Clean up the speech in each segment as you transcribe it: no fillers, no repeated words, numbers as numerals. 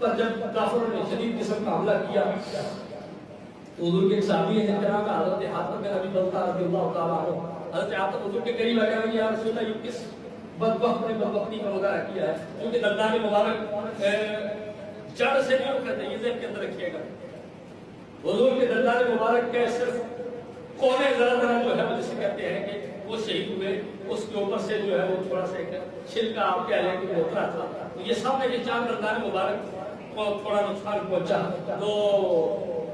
پر جب کافروں نے شدید قسم کا حملہ کیا تو حضور کے صحابی ہیں جن کا نام ہے حضرت حاتم بن ابی بلتہ رضی اللہ تعالیٰ عنہ. حضرت حاتم حضور کے قریب آیا کہ یا رسول اللہ یہ کس بدبخت نے بدبختی کا مظاہرہ کیا ہے کیونکہ دندان مبارک جڑ سے نہیں اٹھتے، یہ ذہن کے اندر رکھیے گا. حضور کے دندان مبارک کے صرف کونے ذرا جو ہے وہ جسے کہتے ہیں کہ وہ شہید ہوئے، اس کے اوپر سے جو ہے وہ تھوڑا سا ایک چھلکا آپ کہہ لیں کہ اترا تھا. تو یہ سامنے کے چار دندان مبارک کو تھوڑا نقصان پہنچا تو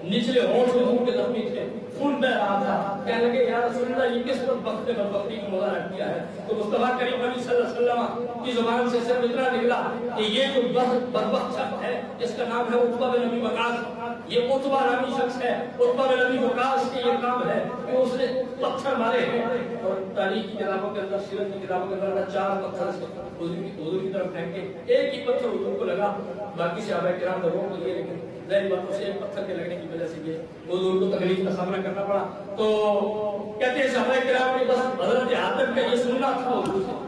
نچلے ہونٹ حضور کے زخمی تھے، خون بہ رہا تھا. کہنے لگے یا رسول اللہ یہ کس بدبخت نے بدبختی کا مظاہرہ کیا ہے؟ تو مصطفیٰ کریم نبی صلی اللہ علیہ وسلم کی زبان سے صرف اتنا نکلا کہ یہ جو بدبخت شخص ہے اس کا نام ہے عتبہ بن ابی وقاص. یہ عتبہ نامی شخص ہے، عتبہ بن ابی وقاص کے یہ کام ہے کہ اس نے پتھر مارے ہیں. اور تاریخ کی کتابوں کے اندر، سیرت کی کتابوں کے اندر 4 پتھر حضور کی طرف پھینکے، ایک ہی پتھر حضور کو لگا، باقی صحابہ کرام نے روک لیے، لیکن ظاہر بات اسے ایک پتھر کے لگنے کی وجہ سے یہ حضور کو تکلیف کا سامنا کرنا پڑا. تو کہتے ہیں صحابہ کرام نے بس حضرت حاتم کا یہ سننا تھا حضور سے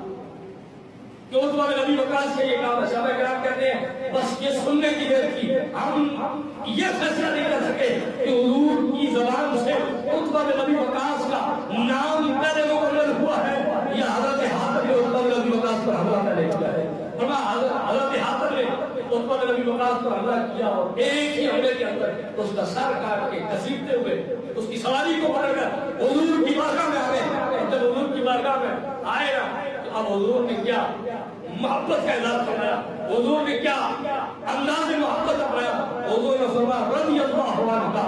کہ عتبہ بن ابی وقاص سے یہ کام ہے. صحابہ کرام کہتے ہیں بس یہ سننے کی دیر تھی، ہم یہ فیصلہ نہیں کر سکے کہ حضور کی زبان سے عتبہ بن ابی وقاص کا نام پہلے مقرر ہوا ہے یا حضرت حاتم نے عتبہ بن ابی وقاص پر حملہ پہلے کیا ہے. حضرت حاتم نے عتبہ بن ابی وقاص پر حملہ کیا اور ایک ہی حملے کے اندر اس کا سر کاٹ کے گھسیٹتے ہوئے اس کی سواری کو پکڑ کر حضور کی بارگاہ میں آ گئے. جب حضور کی بارگاہ میں آئے نا تو اب حضور نے کیا محبت کا اظہار فرمایا، حضور نے کیا انداز محبت اپنایا. حضور نے فرمایا رضی اللہ عنہ،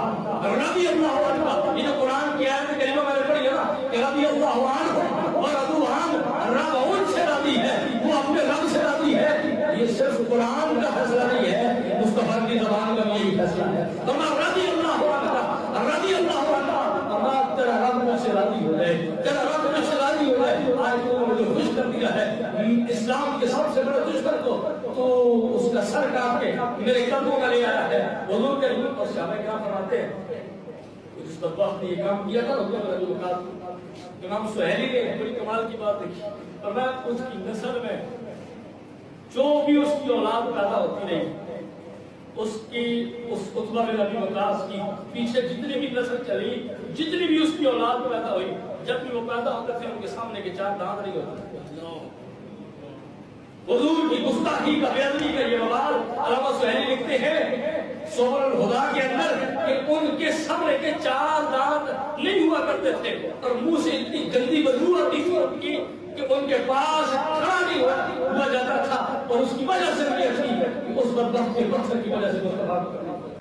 رضی اللہ عنہ. یہ جو قرآن کی آیت کریمہ میں نے پڑھی ہے نا کہ رضی اللہ عنہ ورضوا عنہ، رب ان سے راضی ہے، وہ اپنے رب سے راضی ہے. یہ صرف قرآن کا فیصلہ نہیں ہے، مصطفیٰ کی زبان کا بھی یہی فیصلہ ہے. فرمایا رضی اللہ عنہ، رضی اللہ عنہ. فرمایا تیرا رب مجھ سے راضی ہو جائے، تیرا رب مجھ سے راضی ہو جائے. آج تو مجھے خوش کر دیا ہے اسلام کے سب سے بڑے دشمن کو، تو اس کا سر کاٹ کے میرے قدموں کا لے آیا ہے. حضور کے حضور اور صحابہ کرام فرماتے ہیں جس بدبخت نے یہ کام کیا تھا عتبہ بن ابی وقاص، امام سہیلی نے بڑی کمال کی بات دیکھی. فرمایا اس کی نسل میں جو بھی اس کی اولاد پیدا ہوتی رہی، اس عتبہ بن ابی وقاص کی پیچھے جتنی بھی نسل چلی، جتنی بھی اس کی اولاد پیدا ہوئی، جب بھی وہ پیدا ہوتے تھے ان کے سامنے کے 4 دانت نہیں ہوتے. حضور کی گستاخی کا بے ادبی کا یہ بوال علامہ سہیلی لکھتے ہیں سبل الہدیٰ کے اندر کہ ان کے سامنے کے 4 دانت نہیں ہوا کرتے تھے اور منہ سے اتنی گندی بدبو آتی تھی ان کی کہ ان کے پاس کھڑا نہیں ہوا جاتا تھا. اور اس کی وجہ سے یہ تھی کہ اس بدبخت کے پتھر کی وجہ سے مصطفیٰ کو کرنا پڑا.